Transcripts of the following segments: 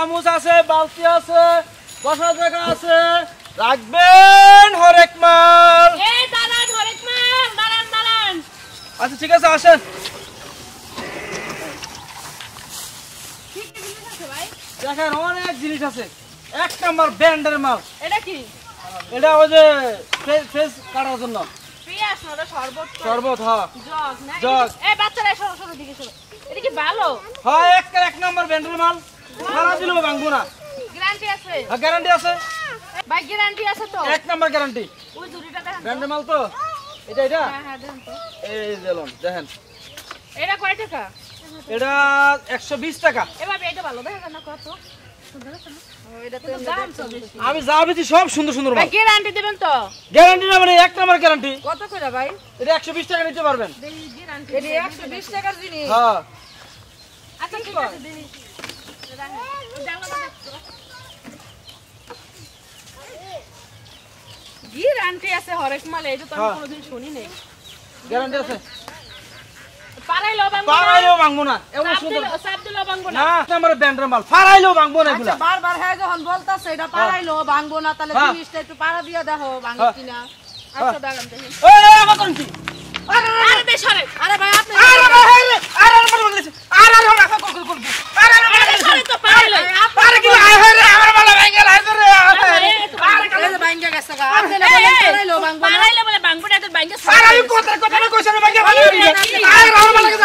চামচ আছে, বালতি আছে, বসার জায়গা আছে, রাখবেন হরেক মাল। এই দাঁড়ান হরেক মাল, দাঁড়ান দাঁড়ান। আচ্ছা ঠিক আছে আসেন। কি কি জিনিস আছে ভাই? দেখেন অনেক জিনিস আছে, এক নাম্বার ব্র্যান্ডের মাল। এটা কি? এটা ওই যে ফেস কাটার জন্য পিয়াস না, ওটা শরবত। শরবত। হ্যাঁ জগ না? জগ। এই বাচ্চারা সরো সরো দিকে সরো। এটা কি ভালো? হ্যাঁ এক নাম্বার ব্র্যান্ডের মাল, সারা দিলেও ভাঙবো না। গ্যারান্টি আছে? হ্যাঁ গ্যারান্টি আছে, ভাই গ্যারান্টি আছে তো? এক নাম্বার গ্যারান্টি। ওই জুড়িটা দেখেন তো। ব্র্যান্ডের মাল তো এটা। হ্যাঁ হ্যাঁ দেখেন তো। এই দিলাম দেখেন, এটা কয় টাকা? এটা 120 টাকা। এভাবে এটা ভালো দেখা যায় না কত সুন্দর আছে না? এটা তো দাম তো বেশি। আমি যা বেশি সব সুন্দর সুন্দর ভাই মাল। গ্যারান্টি দিবেন তো? গ্যারান্টি না মানে এক নাম্বার গ্যারান্টি। কত করে ভাই? এটা 120 টাকা নিতে পারবেন। দেই গ্যারান্টি। এটা 120 টাকার জিনিস। হ্যাঁ আচ্ছা ঠিক আছে দেই। গ্যারান্টি আছে হরেক মালে, এটা তো আমি কোনোদিন শুনি নাই। গ্যারান্টি আছে, পারাইলো ভাঙবো না? ফারাইলেও ভাঙবো না। এমন সুন্দর সাপ দিলেও ভাঙবো না? না, এক নাম্বার ব্র্যান্ডের মাল, ফারাইলেও ভাঙবো না এগুলা। বারবার হ্যাঁ যখন বলতাছে এটা পারাইলো ভাঙবো না, তাহলে জিনিসটা একটু পাড়া দিয়ে দেখো ভাঙে কিনা। আচ্ছা দাঁড়ান দেখি। এই আমার কোন কি? আরে বেশ সরে। আরে ভাই আপনি আরে ভাই আরে আমার বলেছে আরে রাখা কল আরে আরে সরে তো পারাইলো। আরে কি আরে আমার মাল ভাঙে লাইছে রে। এই যে ভাঙে গেছে গা, আপনি না বলে পারাইলো ভাঙবো না। পারাইলো বলে ভাঙবো না, তো ভাঙে আরে আমি কথা না কইছ না ভাঙে ভালো হইছে। আরে আমার মাল লাগে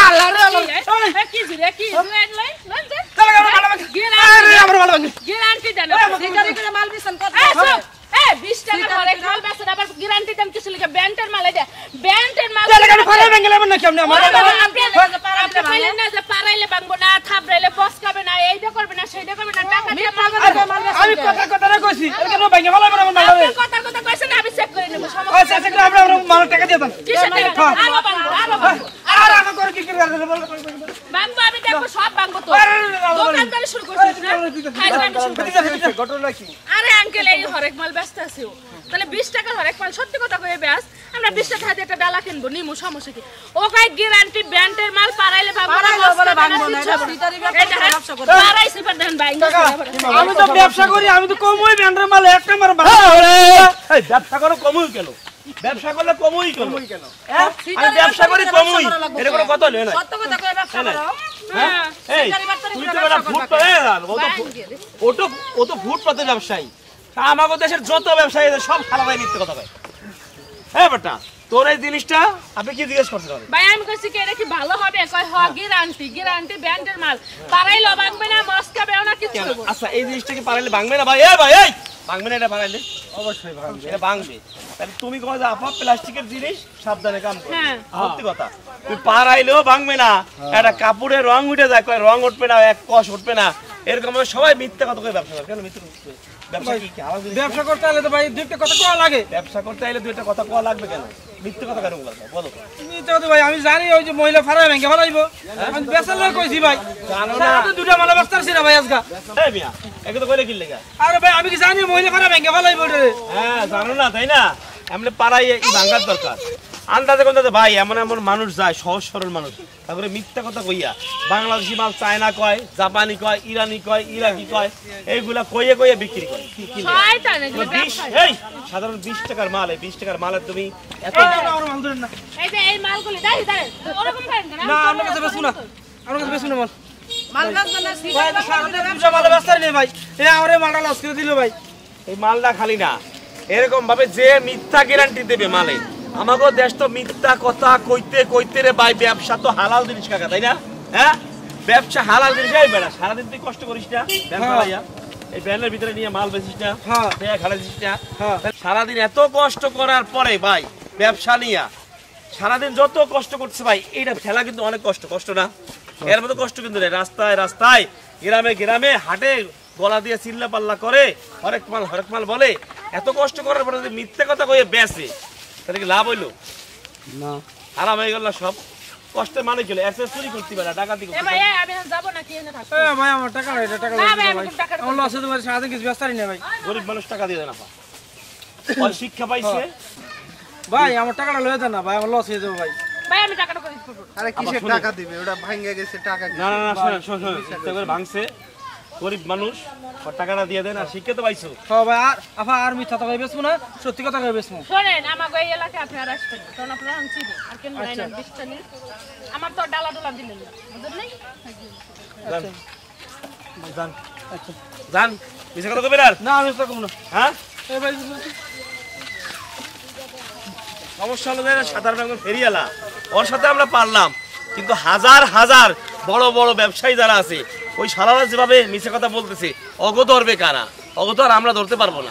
আল্লাহ রে আল্লাহ। কি জিরে কি লই লই লই দে। চলে আমার মাল ভাঙে। আরে আমার মাল ভাঙে। গ্যারান্টি দেন। সিটারি করে মাল বিছন কত? এই 20 টাকা হরেক মাল বেচেন, আবার গ্যারান্টি দেন কিছু লিখে ব্যান্ডের মাল। এটা ব্যান্ডের মাল। চলে আমি ফারাই ভাঙে লাম না কেমনে আমার। আপনি পাইলেন না যে পারাইলে ভাঙবো না, থাবড়াইলে পস্কাবে না, এইটা করবে না সেইটা করবে না, টাকা দিয়ে মাল আমি কথা না কইছি এর কেন ভাঙে ভালো আমার মাল। আপনি কথা কইছেন, আমি চেক করে নেব। সমস্যা আচ্ছা আচ্ছা আমরা মাল টাকা দিয়ে দেন। কিসের টাকা? আরো ভাঙবো, আরো ভাঙবো। আর আমি করে কি করে ভাঙবো আমি দেখবো, সব ভাঙবো তো। দোকানদারি শুরু করছিস না? ফাইজলামি শুরু করছিস। ঘটনা কি? আরে আঙ্কেল এই হরেক মাল ব্যস্ত আছে ও। তাহলে 20 টাকার হরেক মাল সত্যি কথা কয়ে ব্যাস আমরা 20 টাকা দিয়ে একটা ডালা কিনবো, নিমু, সমস্যা কি? ও কয় গ্যারান্টি ব্যান্ডের মাল, পারাইলে ভাঙবো না, পারাইলো বলে ভাঙবো না, কিচ্ছু এটা হবে না। সিটারি এটা ব্যবসা করে। পারাইছি পার দেন ভাই। আমি তো ব্যবসা করি, আমি তো কমই ব্যান্ডের মাল এক নাম্বার মাল। এই ব্যবসা করো কমই কেন? ব্যবসা করলে কমই কেন? হ্যাঁ আমি ব্যবসা করি কমই, এটা কোনো কথা হলো না। সত্য কথা কয়ে ব্যবসা করো। হ্যাঁ এই তুই তো বেটা ফুটপাতে ও তো ফুটপাতে ব্যবসায়ী। তা আমাদের দেশের যত ব্যবসায়ী আছে সব খারাপাই মিথ্যে কথা কয়। হ্যাঁ বেটা তোর এই জিনিসটা আপনি কি জিজ্ঞেস করতে পারেন? ভাই আমি কইছি কি এটা কি ভালো হবে? কয় হ গ্যারান্টি ব্যান্ডের মাল, পারাইলো ভাঙবে না, মস্কাবেও না, কিচ্ছু হবে না। আচ্ছা এই জিনিসটা কি পারাইলে ভাঙবে না ভাই? ভাই এই ভাঙবে না, এটা পারাইলে অবশ্যই ভাঙবে। এটা ভাঙবে। তাহলে তুমি কও যে আপা প্লাস্টিকের জিনিস সাবধানে কাম করো। হ্যাঁ সত্যি কথা, তুই পারাইলেও ভাঙবে না, একটা কাপড়ের রং উঠে যায়, কয় রং উঠবে না, এক কষ উঠবে না, এরকম সবাই মিথ্যা কথা কয়ে ব্যবসা করে। কেন মিথ্যা করছে? ব্যবসা কি আলাদা জিনিস? ব্যবসা করতে হলে তো ভাই দুইটা কথা কোয়া লাগে। ব্যবসা করতে আইলে দুইটা কথা কোয়া লাগবে কেন? মিথ্যা কথা কেন বলবো? বলো তো। তুমি তো ভাই আমি জানি ওই যে মহিলা ফারাই ভেঙে ফেলাইবো, আমি বেচার লোক কইছি ভাই। জানো না সারা তো দুইটা মালা বাস্তারছি না ভাই আজকা। এই মিয়া একে তো কইলে কি লেগা? আরে ভাই আমি কি জানি মহিলা ফারাই ভেঙে ফেলাইবো রে। হ্যাঁ জানো না তাই না? এমনি পাড়াই ভাঙার দরকার। আন্দাজে কোনটাতে ভাই এমন এমন মানুষ যায়, সহজ সরল মানুষ, তারপরে মিথ্যা কথা কইয়া বাংলাদেশি মাল চায়না কয়, জাপানি কয়, ইরানি কয়, ইরাকি কয়, এইগুলা কইয়ে কইয়ে বিক্রি করে। কি শয়তান এগুলো ব্যবসা। এই সাধারণ 20 টাকার মাল, এই 20 টাকার মালের তুমি এত আমার মাল ধরেন না। এই যে এই মালগুলি দাঁড়ি দাঁড়ি ওরকম করেন কেন? না আমার কাছে বেচবো না, আমার কাছে বেচবো না মাল। মাল বেচবেন না, ভাই তো সারা দিন দুইটা মালা বাস্তার নেই ভাই, এই আমার এই মালটা লস করে দিল ভাই। এই মালটা খালি না, এরকম ভাবে যে মিথ্যা গ্যারান্টি দেবে মালে। আমাগো দেশ তো মিথ্যা কথা কইতে কইতে রে ভাই, ব্যবসা তো হালাল জিনিস কাকা, তাই না? হ্যাঁ ব্যবসা হালাল জিনিস। এই বেড়া সারাদিন তুই কষ্ট করিস না ব্যাংক চালাইয়া, এই ব্যানের ভিতরে নিয়ে মাল বেচিস না, হ্যাঁ খালা দিস না, হ্যাঁ সারাদিন এত কষ্ট করার পরে ভাই ব্যবসা নিয়া সারাদিন যত কষ্ট করছে ভাই, এইটা ফেলা কিন্তু অনেক কষ্ট। কষ্ট না? এর মতো কষ্ট কিন্তু নেই। রাস্তায় রাস্তায়, গ্রামে গ্রামে, হাটে গলা দিয়ে চিল্লা পাল্লা করে হরেক মাল বলে, এত কষ্ট করার পরে যদি মিথ্যে কথা কয়ে বেচে তাহলে কি লাভ হইলো? না আরাম হয়ে গেল সব। কষ্টের মানে কি হলো? এক্সেস চুরি করতে পারে, ডাকাতি করতে এ পারে। ভাই আমি যাব না, কি এনে থাকো। এ ভাই আমার টাকা নাই, এটা টাকা না ভাই লাগবে আমি ভাই। কোনো টাকা আমার লস হতে পারে, সারাদিন কিছু ব্যস্তারই না ভাই। গরিব মানুষ টাকা দিয়ে দেয় না পা। ওর শিক্ষা পাইছে ভাই আমার টাকাটা লয়ে যান না ভাই, আমার লস হয়ে যাবে ভাই। ভাই আমি টাকাটা করে দিব। আরে কিসের টাকা দিবে? ওটা ভাঙে গেছে টাকা কি? না না না, শোন চিন্তা করে ভাঙছে। গরিব মানুষ ওর টাকাটা দিয়ে দেন আর শিক্ষিত পাইছো হ্যাঁ ভাই আর আফা আর মিথ্যা কথা বেচবো না সত্যি কথা কই বেচবো শোনেন আমাকে এই এলাকায় আপনি আর আসবেন না, কারণ আপনারা আমি চিনি আর কেন নাই না বিশটা নিন আমার তো ডালা ডোলা দিলেন না বুঝলেন নাই যান যান আচ্ছা যান মিছে কথা কইবেন আর না আমি তো কম না হ্যাঁ এই ভাই সমস্যা হলো যে সাধারণ একজন ফেরিয়ালা ওর সাথে আমরা পারলাম কিন্তু হাজার হাজার বড় বড় ব্যবসায়ী যারা আছে ওই সারারা যেভাবে মিছে কথা বলতেছে অগো ধরবে কারা অগো তো আর আমরা ধরতে পারবো না